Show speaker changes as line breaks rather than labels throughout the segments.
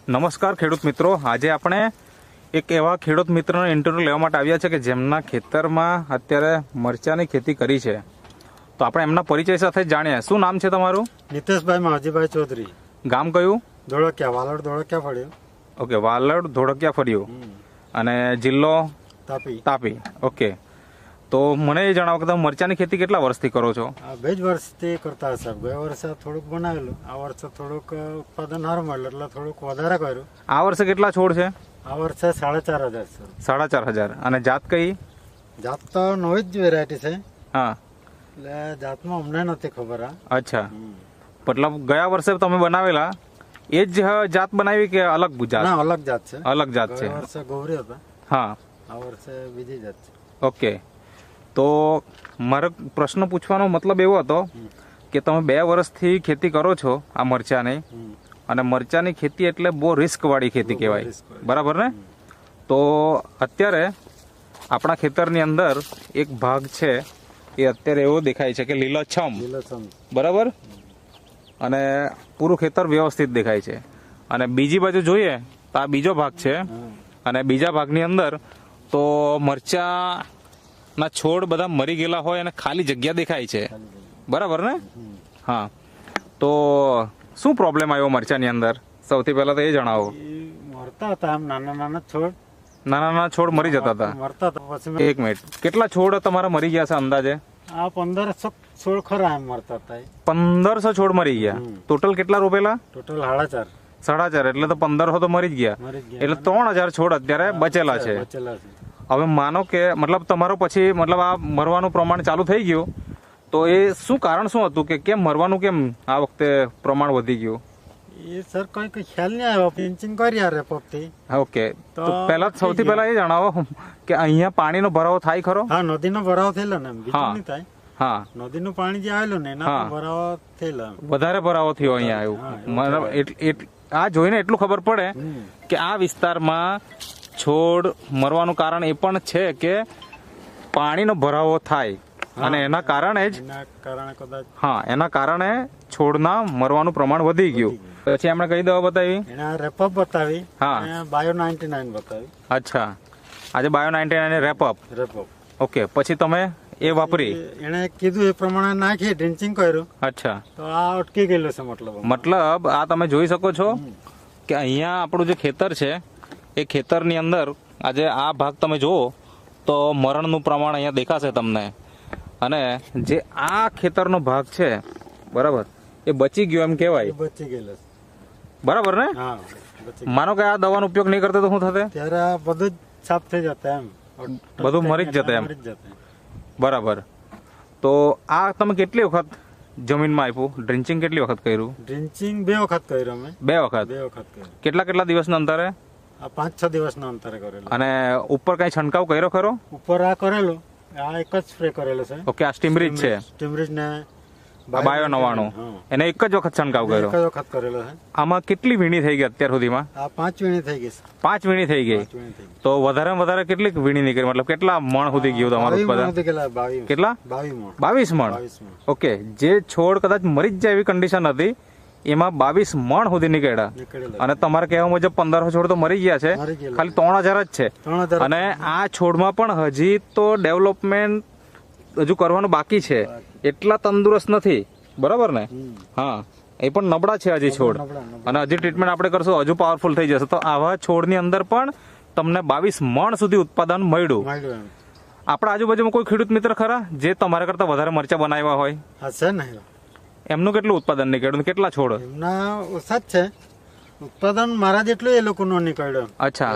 નમસ્કાર ખેડૂત મિત્રો, આજે આપણે એક એવા ખેડૂત મિત્રનો ઇન્ટરવ્યુ લેવા માટે આવ્યા છે કે જેમના ખેતરમાં અત્યારે મરચાની ખેતી કરી છે. તો આપણે એમના પરિચય સાથે જાણીએ. શું નામ છે તમારું?
નીતેશભાઈ માવજીભાઈ ચૌધરી.
ગામ કયું?
ધોળકિયા, વાલડ ધોળકિયા ફળ્યું.
ઓકે, વાલડ ધોળકિયા ફર્યું. અને જિલ્લો?
તાપી.
તાપી. ઓકે, તો મને એ જણાવો કે તમે મરચાની ખેતી કેટલા વર્ષથી કરો છો?
આ 2 વર્ષથી કરતા સાહેબ. ગયા વર્ષે થોડુંક બનાવેલું, આ વર્ષે થોડુંક ઉત્પાદન સારું મળ્યું એટલે થોડુંક વધારે કર્યું.
આ વર્ષે કેટલા છોડ છે?
આ વર્ષે 4,500 છે.
4,500. અને જાત કઈ?
જાત તો નવી જ વેરાયટી છે.
હા,
એટલે જાતમાં અમને નથી ખબર.
અચ્છા, મતલબ ગયા વર્ષે તમે બનાવેલા એ જ જાત બનાવી કે અલગ જાત?
ના, અલગ જાત છે.
અલગ જાત છે.
ગયા વર્ષે ગૌરી હતા,
હા,
આ વર્ષે બીજી જાત છે.
ઓકે. તો મારો પ્રશ્ન પૂછવાનો મતલબ એવો હતો કે તમે 2 વર્ષથી ખેતી કરો છો આ મરચાની, અને મરચાની ખેતી એટલે બહુ રિસ્ક વાળી ખેતી કહેવાય, બરાબર ને? તો અત્યારે આપણા ખેતરની અંદર એક ભાગ છે એ અત્યારે એવો દેખાય છે કે લીલોછમ, બરાબર, અને પૂરું ખેતર વ્યવસ્થિત દેખાય છે. અને બીજી બાજુ જોઈએ તો આ બીજો ભાગ છે, અને બીજા ભાગની અંદર તો મરચા ના છોડ બધા મરી ગયેલા હોય અને ખાલી જગ્યા દેખાય છે, બરાબર ને? હા, તો શું પ્રોબ્લેમ આવ્યો મરચાની અંદર? સૌથી પહેલા તો એ જણાવો.
મરતા હતા એમ, નાના નાના છોડ,
નાના છોડ મરી જતા હતા.
મરતા હતા. પછી
એક મિનિટ, કેટલા છોડ તમારા મરી ગયા છે અંદાજે?
આ 1,500 છોડ ખરા એમ મરતા હતા.
1,500 છોડ મરી ગયા. ટોટલ કેટલા રોપેલા?
ટોટલ 4.5.
4.5 એટલે તો 1,500 તો મરી જ ગયા. એટલે 3,000 છોડ અત્યારે બચેલા છે. હવે માનો કે મતલબ તમારો પછી મતલબ આ મરવાનું પ્રમાણ ચાલુ થઈ ગયું, તો એ શું કારણ શું હતું કે કેમ મરવાનું, કેમ આ વખતે પ્રમાણ વધી ગયું?
એ સર કઈ ખ્યાલ નહીં આવ્યો. પિંચિંગ કરી રેપથી.
ઓકે, તો પહેલા સૌથી પહેલા એ જણાવો કે અહીંયા પાણીનો ભરાવો થાય ખરો?
હા, નદીનો ભરાવો થયેલો ને, બીજું નહીં થાય.
હા,
નદીનું પાણી જે આવેલું ને એના ભરાવો થયેલો.
વધારે ભરાવો થયો અહીંયા આવ્યું. આ જોઈને એટલું ખબર પડે કે આ વિસ્તારમાં છોડ મરવાનું કારણ એ પણ છે કે પાણીનો ભરાવો થાય, અને એના કારણે જ
કદાચ
એના કારણે છોડના મરવાનું પ્રમાણ વધી ગયું. પછી એમણે કઈ દવા બતાવી?
એના રેપઅપ બતાવી.
હા,
બાયો 99 બતાવી.
અચ્છા, આજે બાયો 99 રેપઅપ. ઓકે, પછી તમે એ વાપરી?
એને કીધું એ પ્રમાણે નાખી, ડ્રિંચિંગ કર્યું.
અચ્છા,
તો આ અટકી ગયેલું છે.
મતલબ આ તમે જોઈ શકો છો કે અહીંયા આપણું જે ખેતર છે એ ખેતરની અંદર આજે આ ભાગ તમે જુઓ તો મરણનું પ્રમાણ અહીંયા દેખાશે તમને. અને જે આ ખેતરનો ભાગ છે, બરાબર, એ બચી ગયો એમ કહેવાય.
બચી ગયેલો,
બરાબર ને? માનો કે આ દવાનો ઉપયોગ નહીં કરતો તો શું થશે?
ત્યારે આ બધું જ સાફ થઈ જતા એમ,
બધું મરી જ જતા એમ. બરાબર. તો આ તમે કેટલી વખત જમીનમાં આપ્યું? ડ્રિંચિંગ કેટલી વખત કર્યું?
ડ્રિંચિંગ 2 વખત કર્યું અમે.
2 વખત?
2 વખત કર્યું.
કેટલા દિવસના અંતરે?
આ 5-6 દિવસના અંતરે કરેલું.
અને ઉપર કઈ છંટકાવ કર્યો ખરો?
ઉપર આ કરેલું, આ એક જ સ્પ્રે કરેલો છે.
ઓકે, આ સ્ટીમરીજ છે.
સ્ટીમરીજ ને
બાયો 99 એને એક જ વખત છંટકાવ કર્યો.
એક જ વખત કરેલો છે.
આમાં કેટલી વીણી થઈ ગઈ અત્યાર સુધીમાં?
આ 5 વીણી થઈ ગઈ છે.
5 વીણી થઈ ગઈ. તો વધારે વધારે કેટલી વીણી નીકળી? મતલબ કેટલા મણ સુધી ગયું તમારું ઉત્પાદન? કેટલા? 22 મણ. ઓકે, જે છોડ કદાચ મરી જ જાય એવી કન્ડિશન હતી એમાં 22 મણ સુધી નીકળ્યા. અને તમારે કહેવા મુજબ 1,500 છોડ તો મરી ગયા છે, ખાલી 3,000 જ છે. અને આ છોડમાં પણ હજી તો ડેવલપમેન્ટ હજુ કરવાનું બાકી છે, એટલા તંદુરસ્ત નથી, બરાબર ને? હા, એ પણ નબળા છે હજી છોડ, અને હજી ટ્રીટમેન્ટ આપણે કરશું હજુ પાવરફુલ થઈ જશે. તો આવા છોડની અંદર પણ તમને 22 મણ સુધી ઉત્પાદન મળ્યું. આપણા આજુબાજુમાં કોઈ ખેડૂત મિત્ર ખરા જે તમારા કરતા વધારે મરચા બનાવ્યા હોય?
હશે ને.
એમનું કેટલું ઉત્પાદન નીકળ્યું? કેટલા છોડ?
એમના ઓછા જ છે ઉત્પાદન, મારા જેટલું એ લોકોનું નીકળ્યું.
અચ્છા,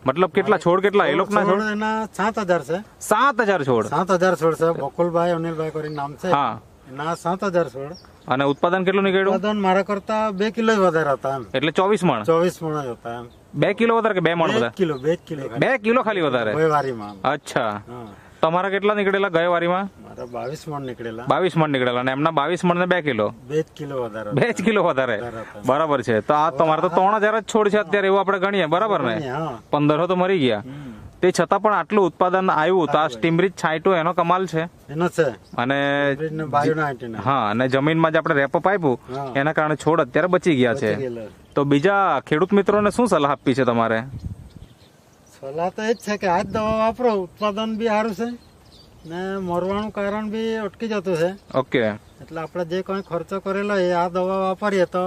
મતલબ કેટલા છોડ? કેટલા એ લોકોના છોડ?
એના 7,000 છે.
7,000 છોડ?
7,000 છોડ છે. બકુલભાઈ, અનિલભાઈ કરીને નામ છે.
હા,
એના 7,000 છોડ.
અને ઉત્પાદન કેટલું નીકળ્યું?
ઉત્પાદન મારા કરતા 2 કિલો વધારે હતા એમ.
એટલે 24 મણ?
24 મણ જ હતા એમ.
2 કિલો વધારે કે 2 મણ વધારે?
2 કિલો
ખાલી વધારે. અચ્છા, તમારા કેટલા નીકળેલા ગયા વારીમાં?
મારા 22 મણ નીકળેલા.
22 મણ નીકળેલા, અને એમના 22 મણ ને 2 કિલો?
2 કિલો વધારે.
2 કિલો વધારે, બરાબર છે. તો આ તમારે તો 3,000 જ છોડ છે અત્યારે એવું આપણે ગણીએ, બરાબર ને? 1,500 તો મરી ગયા. તે છતાં પણ આટલું ઉત્પાદન આવ્યું તો આ સ્ટીમરીચ છાંટ્યું એનો કમાલ છે.
એનો છે
અને
બાયો
હા, અને જમીનમાં જે આપણે રેપઅપ આપ્યું
હા.
એના કારણે છોડ અત્યારે બચી ગયા છે. તો બીજા ખેડૂત મિત્રોને શું સલાહ આપવી છે તમારે?
સલાહ તો એ જ છે કે આ જ દવા વાપરો, ઉત્પાદન બી સારું છે ને મરવાનું કારણ બી અટકી જતું છે.
ઓકે,
એટલે આપણે જે કોઈ ખર્ચો કરેલો એ આ દવા વાપરીએ તો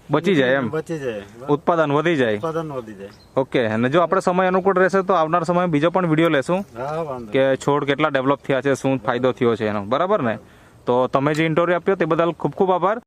બચી જાય એમ,
બચી જાય,
ઉત્પાદન વધી જાય.
ઉત્પાદન વધી જાય.
ઓકે, અને જો આપણે સમય અનુકૂળ રહેશે તો આવનાર સમયમાં બીજો પણ વિડીયો લેશું
હા, વાંધો
કે છોડ કેટલા ડેવલપ થયા છે, શું ફાયદો થયો છે એનો, બરાબર ને? તો તમે જે ઇન્ટરવ્યુ આપ્યો તે બદલ ખૂબ ખૂબ આભાર.